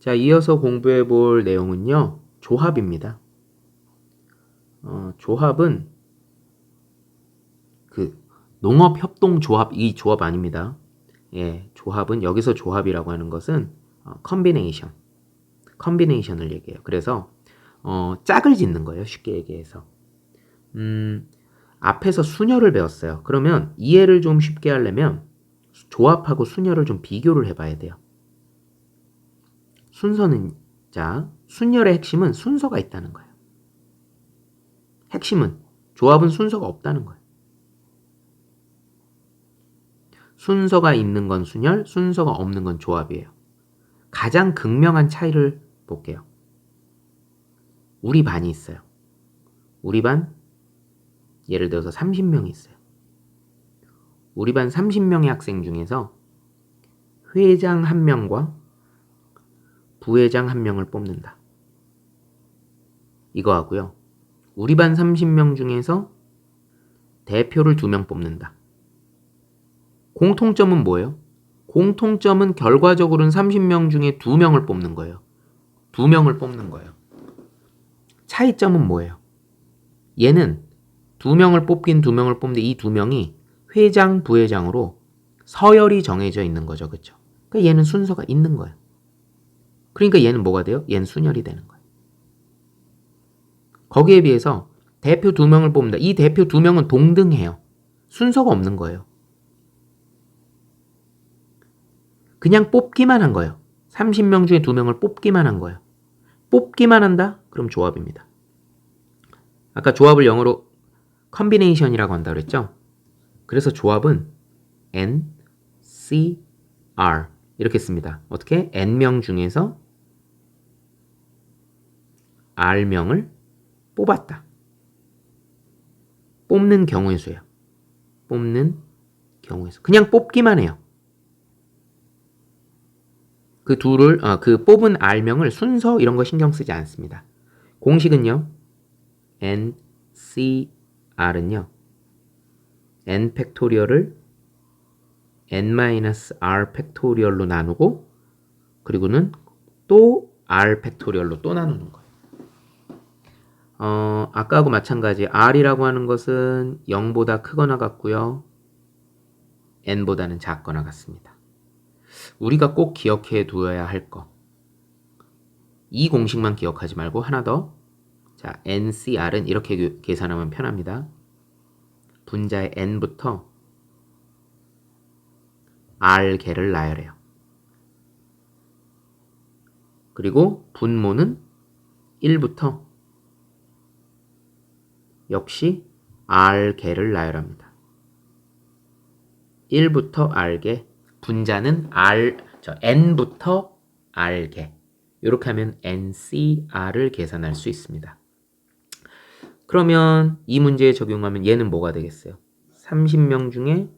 자, 이어서 공부해 볼 내용은요, 조합입니다. 조합은 그 농업협동조합, 이 조합 아닙니다. 예, 조합은 여기서 조합이라고 하는 것은 컨비네이션을 얘기해요. 그래서 짝을 짓는 거예요. 쉽게 얘기해서. 앞에서 순열을 배웠어요. 그러면 이해를 좀 쉽게 하려면 조합하고 순열을 좀 비교를 해봐야 돼요. 순서는, 자, 순열의 핵심은 순서가 있다는 거예요. 핵심은 조합은 순서가 없다는 거예요. 순서가 있는 건 순열, 순서가 없는 건 조합이에요. 가장 극명한 차이를 볼게요. 우리 반이 있어요. 우리 반, 예를 들어서 30명이 있어요. 우리 반 30명의 학생 중에서 회장 1명과 부회장 1명을 뽑는다. 이거 하고요. 우리 반 30명 중에서 대표를 2명 뽑는다. 공통점은 뭐예요? 공통점은 결과적으로는 30명 중에 2명을 뽑는 거예요. 2명을 뽑는 거예요. 차이점은 뭐예요? 얘는 2명을 뽑긴 2명을 뽑는데 이 2명이 회장, 부회장으로 서열이 정해져 있는 거죠. 그렇죠? 그러니까 얘는 순서가 있는 거예요. 그러니까 얘는 뭐가 돼요? 얘는 순열이 되는 거예요. 거기에 비해서 대표 2명을 뽑는다. 이 대표 2명은 동등해요. 순서가 없는 거예요. 그냥 뽑기만 한 거예요. 30명 중에 2명을 뽑기만 한 거예요. 뽑기만 한다? 그럼 조합입니다. 아까 조합을 영어로 컨비네이션이라고 한다 그랬죠? 그래서 조합은 N, C, R 이렇게 씁니다. 어떻게? N명 중에서 R명을 뽑았다. 뽑는 경우의 수예요. 뽑는 경우의 수. 그냥 뽑기만 해요. 그 뽑은 R명을 순서 이런 거 신경 쓰지 않습니다. 공식은요. N, C, R은요. N 팩토리얼을 N-R 팩토리얼로 나누고 그리고는 또 R 팩토리얼로 또 나누는 거예요. 아까하고 마찬가지 R이라고 하는 것은 0보다 크거나 같고요. N보다는 작거나 같습니다. 우리가 꼭 기억해 두어야 할 거. 이 공식만 기억하지 말고 하나 더. 자, NCR은 이렇게 계산하면 편합니다. 분자의 N부터 R개를 나열해요. 그리고 분모는 1부터 역시 R개를 나열합니다. 1부터 R개, 분자는 N부터 R개. 이렇게 하면 NCR을 계산할 수 있습니다. 그러면 이 문제에 적용하면 얘는 뭐가 되겠어요? 30명 중에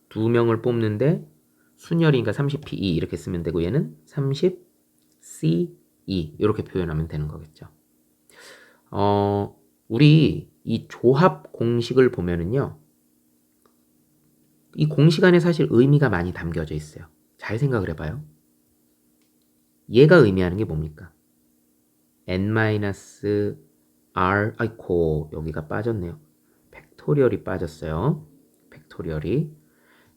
2명을 뽑는데 순열이니까 30P2 이렇게 쓰면 되고 얘는 30C2 이렇게 표현하면 되는 거겠죠. 우리 이 조합 공식을 보면은요. 이 공식 안에 사실 의미가 많이 담겨져 있어요. 잘 생각을 해봐요. 얘가 의미하는 게 뭡니까? N-R, 아이코, 여기가 빠졌네요. 팩토리얼이 빠졌어요. 팩토리얼이.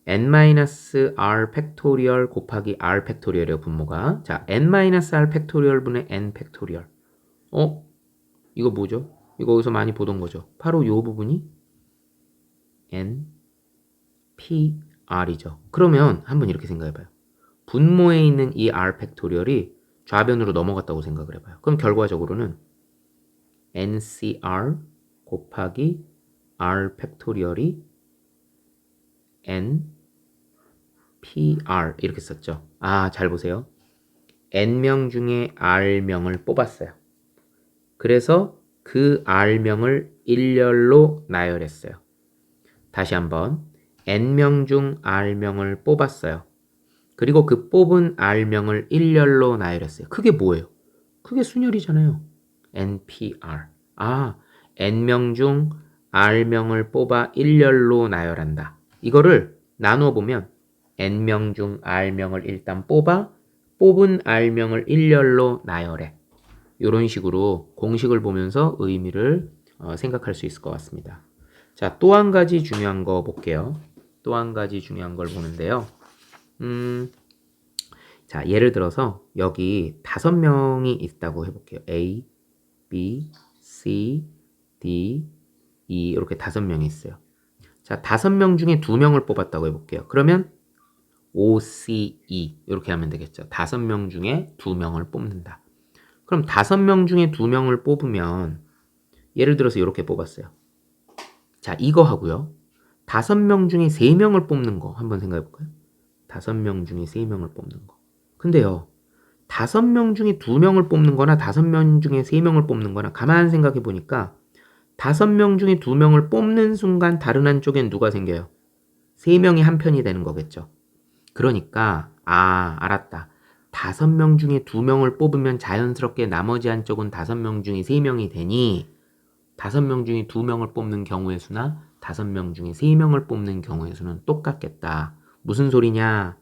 N-R 팩토리얼 곱하기 R 팩토리얼이에요, 분모가. 자, N-R 팩토리얼 분의 N 팩토리얼. 이거 뭐죠? 이거 어디서 많이 보던 거죠? 바로 이 부분이 N, P, R이죠. 그러면 한번 이렇게 생각해봐요. 분모에 있는 이 R 팩토리얼이 좌변으로 넘어갔다고 생각을 해봐요. 그럼 결과적으로는 NCR 곱하기 R 팩토리얼이 NPR 이렇게 썼죠. 잘 보세요. N명 중에 R명을 뽑았어요. 그래서 그 R명을 일렬로 나열했어요. 다시 한번 N명 중 R명을 뽑았어요. 그리고 그 뽑은 R명을 일렬로 나열했어요. 그게 뭐예요? 그게 순열이잖아요. NPR. N명 중 R명을 뽑아 일렬로 나열한다. 이거를 나누어 보면 N명 중 R명을 일단 뽑아 뽑은 R명을 일렬로 나열해. 이런 식으로 공식을 보면서 의미를 생각할 수 있을 것 같습니다. 자, 또 한 가지 중요한 거 볼게요. 또 한 가지 중요한 걸 보는데요. 자, 예를 들어서 여기 5명이 있다고 해볼게요. A, B, C, D, E 이렇게 5명이 있어요. 자, 5명 중에 2명을 뽑았다고 해볼게요. 그러면 O, C, E 이렇게 하면 되겠죠. 5명 중에 2명을 뽑는다. 그럼 5명 중에 2명을 뽑으면 예를 들어서 이렇게 뽑았어요. 자, 이거 하고요. 5명 중에 3명을 뽑는 거 한번 생각해 볼까요? 5명 중에 3명을 뽑는 거. 근데요. 5명 중에 2명을 뽑는 거나 5명 중에 3명을 뽑는 거나 가만 생각해 보니까 5명 중에 2명을 뽑는 순간 다른 한쪽엔 누가 생겨요? 3명이 한 편이 되는 거겠죠. 그러니까 알았다. 5명 중에 2명을 뽑으면 자연스럽게 나머지 한쪽은 5명 중에 3명이 되니 5명 중에 2명을 뽑는 경우의 수나 5명 중에 3명을 뽑는 경우의 수는 똑같겠다. 무슨 소리냐?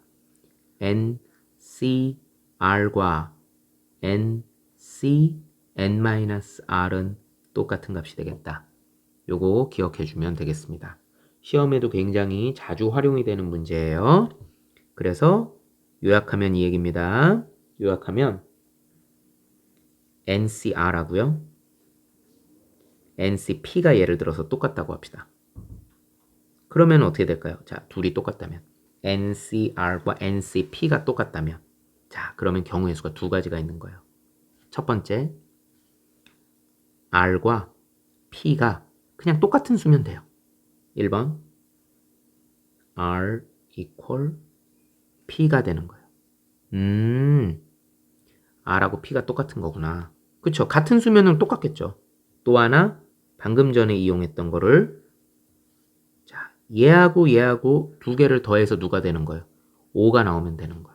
N, C, R과 N, C, N-R은 똑같은 값이 되겠다. 요거 기억해 주면 되겠습니다. 시험에도 굉장히 자주 활용이 되는 문제예요. 그래서 요약하면 이 얘기입니다. 요약하면 NCR하고요. NCP가 예를 들어서 똑같다고 합시다. 그러면 어떻게 될까요? 자, 둘이 똑같다면 NCR과 NCP가 똑같다면 자, 그러면 경우의 수가 2가지가 있는 거예요. 첫 번째 R과 P가 그냥 똑같은 수면 돼요. 1번 R equal P가 되는 거예요. R하고 P가 똑같은 거구나. 그쵸? 같은 수면은 똑같겠죠. 또 하나 방금 전에 이용했던 거를 자, 얘하고 2개를 더해서 누가 되는 거예요? 5가 나오면 되는 거예요.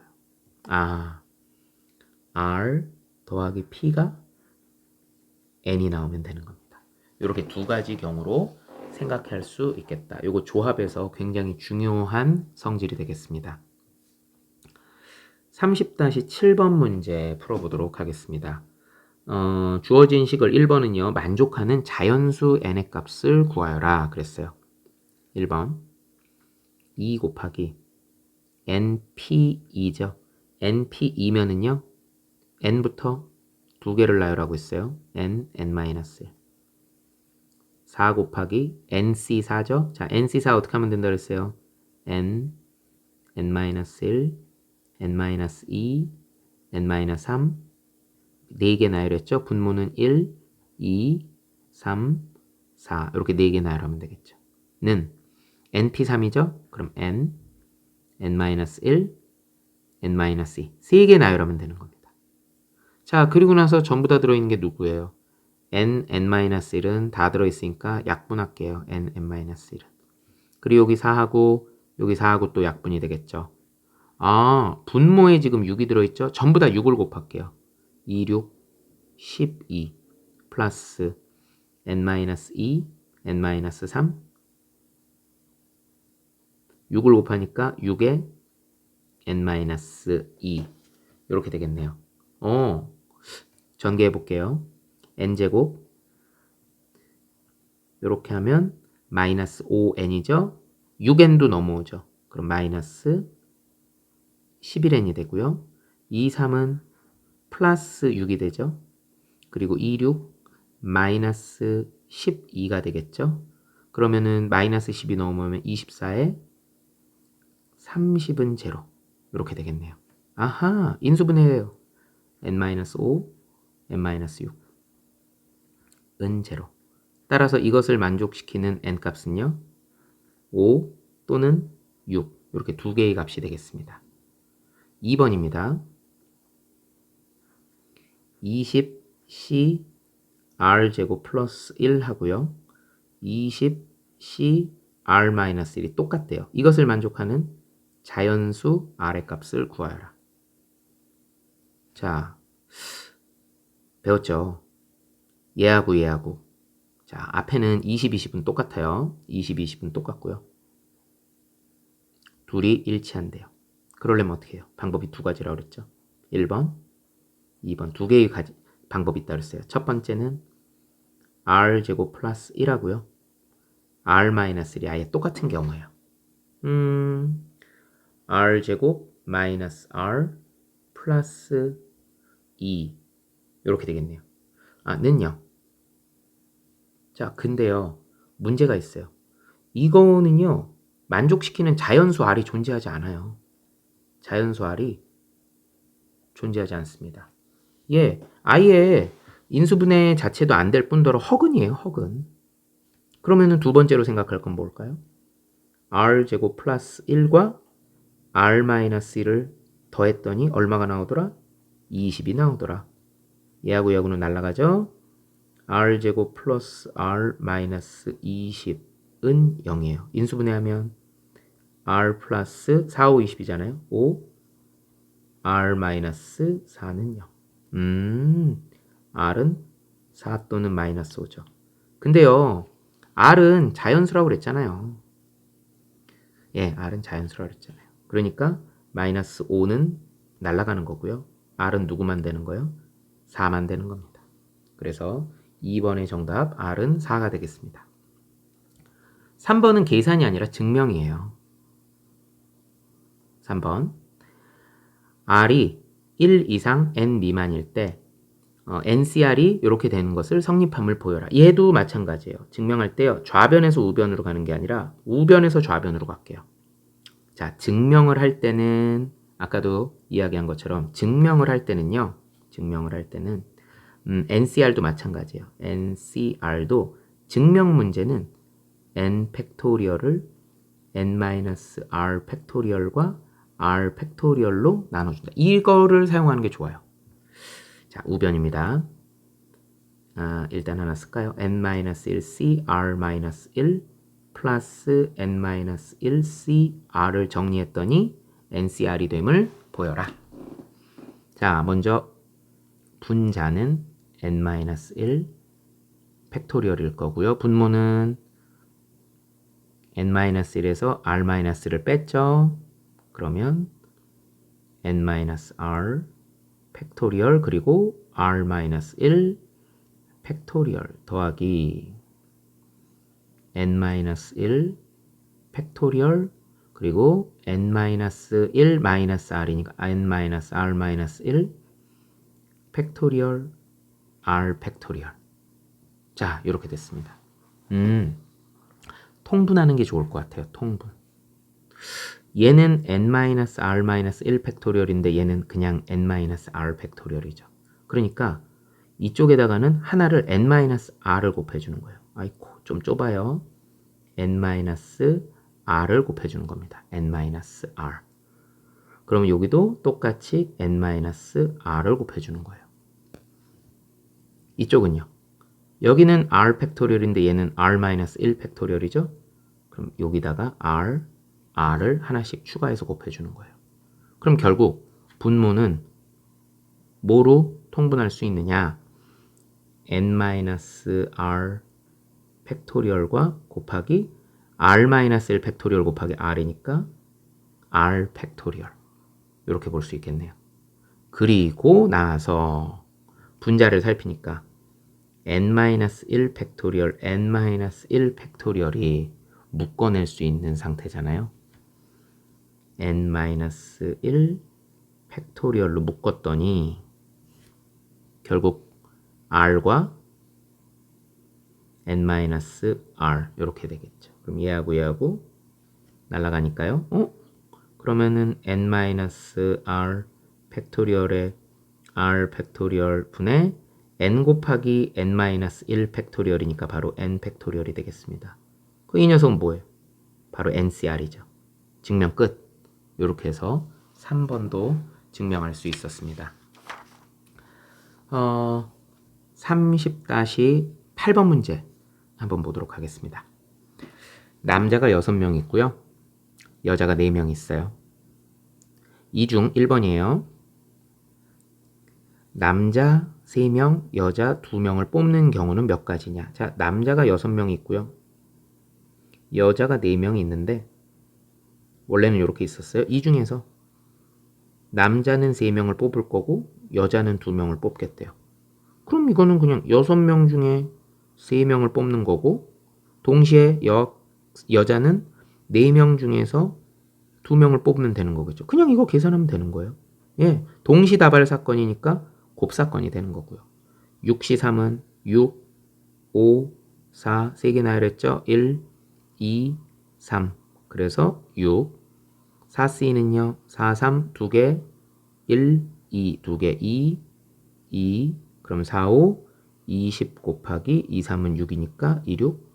R 더하기 P가 N이 나오면 되는 겁니다. 이렇게 2가지 경우로 생각할 수 있겠다. 이거 조합에서 굉장히 중요한 성질이 되겠습니다. 30-7번 문제 풀어보도록 하겠습니다. 주어진 식을 1번은요. 만족하는 자연수 n의 값을 구하여라 그랬어요. 1번 2 곱하기 np2죠. np2면은요. n부터 2개를 나열하고 있어요. n-1 4 곱하기 nc4죠. 자, nc4 어떻게 하면 된다 그랬어요? n, n-1, n-2, n-3 4개 나열했죠. 분모는 1, 2, 3, 4 이렇게 4개 나열하면 되겠죠. 는 np3이죠. 그럼 n, n-1, n-2 3개 나열하면 되는 겁니다. 자, 그리고 나서 전부 다 들어있는 게 누구예요? n, n-1은 다 들어있으니까 약분할게요. n, n-1은. 그리고 여기 4하고 또 약분이 되겠죠. 분모에 지금 6이 들어있죠? 전부 다 6을 곱할게요. 2, 6, 12 플러스 n-2, n-3 6을 곱하니까 6에 n-2 이렇게 되겠네요. 전개해 볼게요. n제곱 이렇게 하면 마이너스 5n이죠. 6n도 넘어오죠. 그럼 마이너스 11n이 되고요. 2, 3은 플러스 6이 되죠. 그리고 2, 6 마이너스 12가 되겠죠. 그러면은 마이너스 10이 넘어오면 24에 30은 제로 이렇게 되겠네요. 아하, 인수분해예요. n-5, n-6 은 제로. 따라서 이것을 만족시키는 n값은요. 5 또는 6 이렇게 2개의 값이 되겠습니다. 2번입니다. 20c r제곱 플러스 1 하고요. 20c r-1이 똑같대요. 이것을 만족하는 자연수 r의 값을 구하여라. 자, 배웠죠? 얘하고 자, 앞에는 20, 20은 똑같아요. 20, 20은 똑같고요. 둘이 일치한대요. 그러려면 어떻게 해요? 방법이 2가지라고 그랬죠. 1번, 2번 두 개의 방법이 있다 그랬어요. 첫 번째는 r제곱 플러스 1하고요. r-1이 아예 똑같은 경우예요. r제곱 마이너스 r 플러스 2 이렇게 되겠네요. 는요. 자, 근데요. 문제가 있어요. 이거는요. 만족시키는 자연수 r이 존재하지 않아요. 자연수 r이 존재하지 않습니다. 예, 아예 인수분해 자체도 안 될 뿐더러 허근이에요. 허근. 그러면은 두 번째로 생각할 건 뭘까요? r제곱 플러스 1과 r-1을 더했더니 얼마가 나오더라? 20이 나오더라. 얘하고 얘하고는 날라가죠? r제곱 플러스 r-20은 0이에요. 인수분해하면 r 플러스 4, 5, 20이잖아요. 5, r-4는 0. r은 4 또는 마이너스 5죠. 근데요, r은 자연수라고 그랬잖아요. 예, r은 자연수라고 그랬잖아요. 그러니까 마이너스 5는 날아가는 거고요. r은 누구만 되는 거예요? 4만 되는 겁니다. 그래서 2번의 정답 r은 4가 되겠습니다. 3번은 계산이 아니라 증명이에요. 3번 r이 1 이상 n 미만일 때 NCR이 이렇게 되는 것을 성립함을 보여라. 얘도 마찬가지예요. 증명할 때요. 좌변에서 우변으로 가는 게 아니라 우변에서 좌변으로 갈게요. 자, 증명을 할 때는 아까도 이야기한 것처럼 증명을 할 때는요. 증명을 할 때는 NCR도 마찬가지예요. NCR도 증명 문제는 n 팩토리얼을 n-r 팩토리얼과 r 팩토리얼로 나눠준다. 이거를 사용하는 게 좋아요. 자, 우변입니다. 일단 하나 쓸까요? n-1c r-1 플러스 n-1c r을 정리했더니 ncr이 됨을 보여라. 자, 먼저 분자는 n-1 팩토리얼일 거고요. 분모는 n-1에서 r-를 뺐죠. 그러면 n-r 팩토리얼 그리고 r-1 팩토리얼 더하기 n-1 팩토리얼 그리고 n-1 마이너스 r이니까 n-r-1 팩토리얼 r 팩토리얼. 자, 이렇게 됐습니다. 통분하는 게 좋을 것 같아요. 통분. 얘는 n-r-1 팩토리얼인데 얘는 그냥 n-r 팩토리얼이죠. 그러니까 이쪽에다가는 하나를 n-r을 곱해주는 거예요. 아이고, 좀 좁아요. n-r을 곱해주는 겁니다. n-r. 그러면 여기도 똑같이 n-r을 곱해주는 거예요. 이쪽은요. 여기는 r 팩토리얼인데 얘는 r-1 팩토리얼이죠. 그럼 여기다가 r을 하나씩 추가해서 곱해주는 거예요. 그럼 결국 분모는 뭐로 통분할 수 있느냐? n-r 팩토리얼과 곱하기 r-1 팩토리얼 곱하기 r이니까 r 팩토리얼. 이렇게 볼 수 있겠네요. 그리고 나서 분자를 살피니까 n-1 팩토리얼, n-1 팩토리얼이 묶어낼 수 있는 상태잖아요. n-1 팩토리얼로 묶었더니 결국 r과 n-r 이렇게 되겠죠. 그럼 얘하고 날아가니까요. 그러면은 n-r 팩토리얼의 r 팩토리얼 분의 n 곱하기 n-1 팩토리얼이니까 바로 n 팩토리얼이 되겠습니다. 이 녀석은 뭐예요? 바로 NCR이죠. 증명 끝. 이렇게 해서 3번도 증명할 수 있었습니다. 30-8번 문제 한번 보도록 하겠습니다. 남자가 6명 있고요. 여자가 4명 있어요. 이 중 1번이에요. 남자 3명, 여자 2명을 뽑는 경우는 몇 가지냐? 자, 남자가 6명 있고요. 여자가 4명이 있는데 원래는 이렇게 있었어요. 이 중에서 남자는 3명을 뽑을 거고 여자는 2명을 뽑겠대요. 그럼 이거는 그냥 6명 중에 3명을 뽑는 거고 동시에 여자는 4명 중에서 2명을 뽑으면 되는 거겠죠. 그냥 이거 계산하면 되는 거예요. 예, 동시다발 사건이니까 곱사건이 되는 거고요. 6시 3은 6, 5, 4, 3개나 이랬죠? 1, 2, 3. 그래서 6. 4C는요, 4, 3, 2개, 1, 2, 2개, 2, 2, 그럼 4, 5, 20 곱하기 2, 3은 6이니까 2, 6,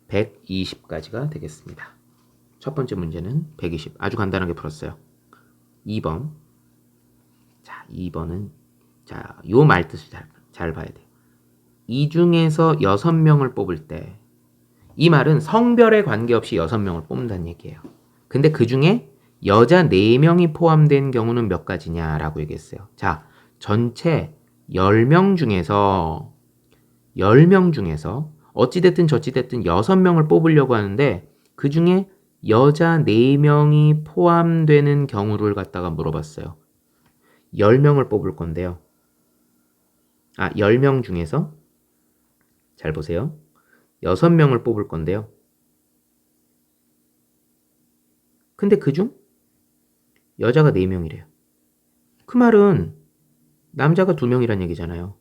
120까지가 되겠습니다. 첫 번째 문제는 120. 아주 간단하게 풀었어요. 2번. 자, 2번은, 자, 요 말뜻을 잘 봐야 돼요. 이 중에서 6명을 뽑을 때, 이 말은 성별에 관계없이 6명을 뽑는다는 얘기예요. 근데 그 중에 여자 4명이 포함된 경우는 몇 가지냐라고 얘기했어요. 자, 전체 10명 중에서 어찌됐든 저찌됐든 6명을 뽑으려고 하는데 그 중에 여자 4명이 포함되는 경우를 갖다가 물어봤어요. 10명을 뽑을 건데요. 10명 중에서 잘 보세요. 6명을 뽑을 건데요. 근데 그중 여자가 4명이래요. 그 말은 남자가 2명이란 얘기잖아요.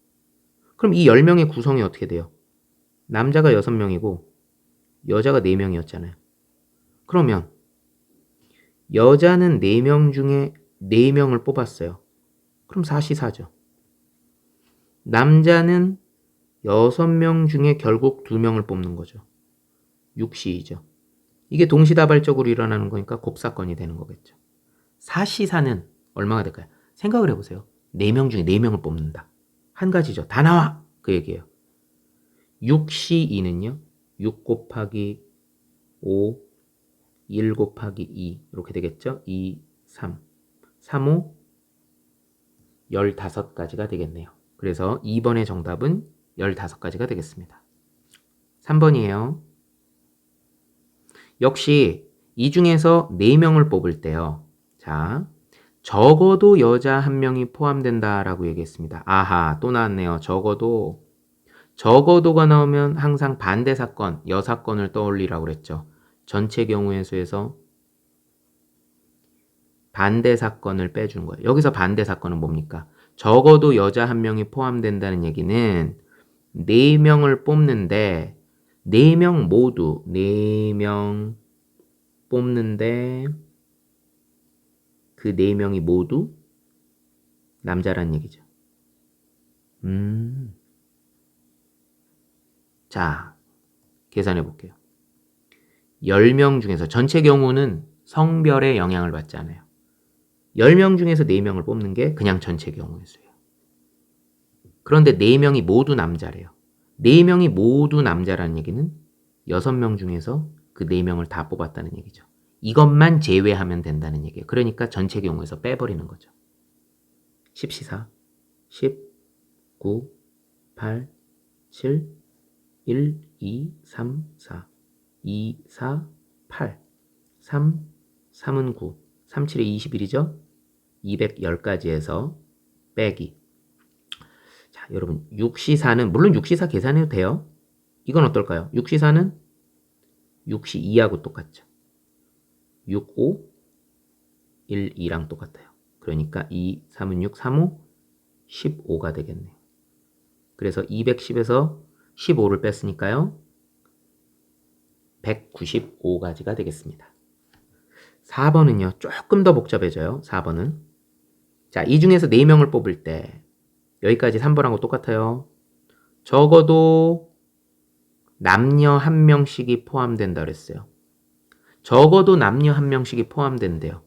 그럼 이 10명의 구성이 어떻게 돼요? 남자가 6명이고 여자가 4명이었잖아요. 그러면 여자는 4명 중에 4명을 뽑았어요. 그럼 4시4죠. 남자는 6명 중에 결국 2명을 뽑는 거죠. 6시2죠. 이게 동시다발적으로 일어나는 거니까 곱사건이 되는 거겠죠. 4시4는 얼마가 될까요? 생각을 해보세요. 4명 중에 4명을 뽑는다. 한 가지죠. 다 나와! 그 얘기예요. 6시2는요. 6 곱하기 5, 1 곱하기 2 이렇게 되겠죠. 2, 3, 3, 5, 15가지가 되겠네요. 그래서 2번의 정답은 15가지가 되겠습니다. 3번이에요. 역시 이 중에서 4명을 뽑을 때요. 자, 적어도 여자 1명이 포함된다라고 얘기했습니다. 아하, 또 나왔네요. 적어도가 나오면 항상 반대 사건, 여사건을 떠올리라고 그랬죠. 전체 경우의 수에서 반대 사건을 빼준 거예요. 여기서 반대 사건은 뭡니까? 적어도 여자 1명이 포함된다는 얘기는 4명을 뽑는데 4명 모두 4명 뽑는데 그 4명이 모두 남자란 얘기죠. 자, 계산해 볼게요. 10명 중에서 전체 경우는 성별에 영향을 받지 않아요. 10명 중에서 4명을 뽑는 게 그냥 전체 경우의 수예요. 그런데 4명이 모두 남자래요. 4명이 모두 남자라는 얘기는 6명 중에서 그 4명을 다 뽑았다는 얘기죠. 이것만 제외하면 된다는 얘기예요. 그러니까 전체 경우에서 빼버리는 거죠. 10시4, 10, 9, 8, 7, 1, 2, 3, 4, 2, 4, 8, 3, 3은 9, 3, 7에 21이죠? 210까지에서 빼기. 자, 여러분 6시4는 물론 6시4 계산해도 돼요. 이건 어떨까요? 6시4는 6시2하고 똑같죠. 6, 5, 1, 2랑 똑같아요. 그러니까 2, 3은 6, 3, 5, 15가 되겠네요. 그래서 210에서 15를 뺐으니까요. 195가지가 되겠습니다. 4번은요. 조금 더 복잡해져요. 4번은. 자, 이 중에서 4명을 뽑을 때 여기까지 3번하고 똑같아요. 적어도 남녀 1명씩이 포함된다 그랬어요. 적어도 남녀 1명씩이 포함된대요.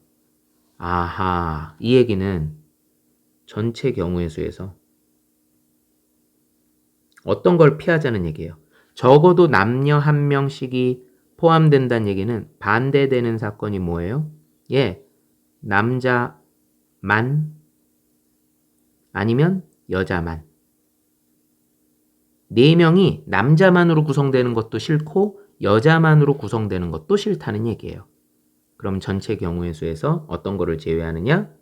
아하, 이 얘기는 전체 경우의 수에서 어떤 걸 피하자는 얘기예요. 적어도 남녀 1명씩이 포함된다는 얘기는 반대되는 사건이 뭐예요? 예, 남자만 아니면 여자만. 4명이 남자만으로 구성되는 것도 싫고 여자만으로 구성되는 것도 싫다는 얘기예요. 그럼 전체 경우의 수에서 어떤 거를 제외하느냐?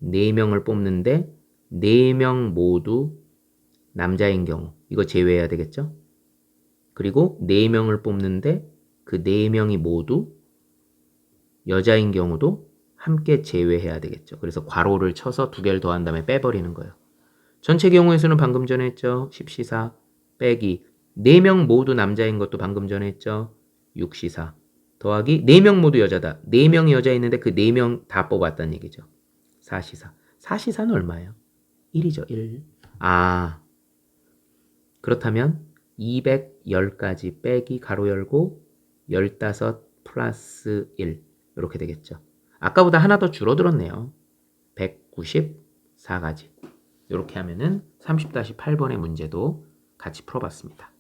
4명을 뽑는데 4명 모두 남자인 경우 이거 제외해야 되겠죠? 그리고 4명을 뽑는데 그 4명이 모두 여자인 경우도 함께 제외해야 되겠죠. 그래서 괄호를 쳐서 2개를 더한 다음에 빼버리는 거예요. 전체 경우의 수는 방금 전에 했죠. 10시사 빼기 4명 모두 남자인 것도 방금 전에 했죠. 6시사 더하기 4명 모두 여자다. 4명이 여자 있는데 그 4명 다 뽑았다는 얘기죠. 4시사. 4시사는 얼마예요? 1이죠. 1. 아, 그렇다면 210까지 빼기 가로 열고 15 플러스 1 이렇게 되겠죠. 아까보다 하나 더 줄어들었네요. 194가지. 이렇게 하면은 30-8번의 문제도 같이 풀어봤습니다.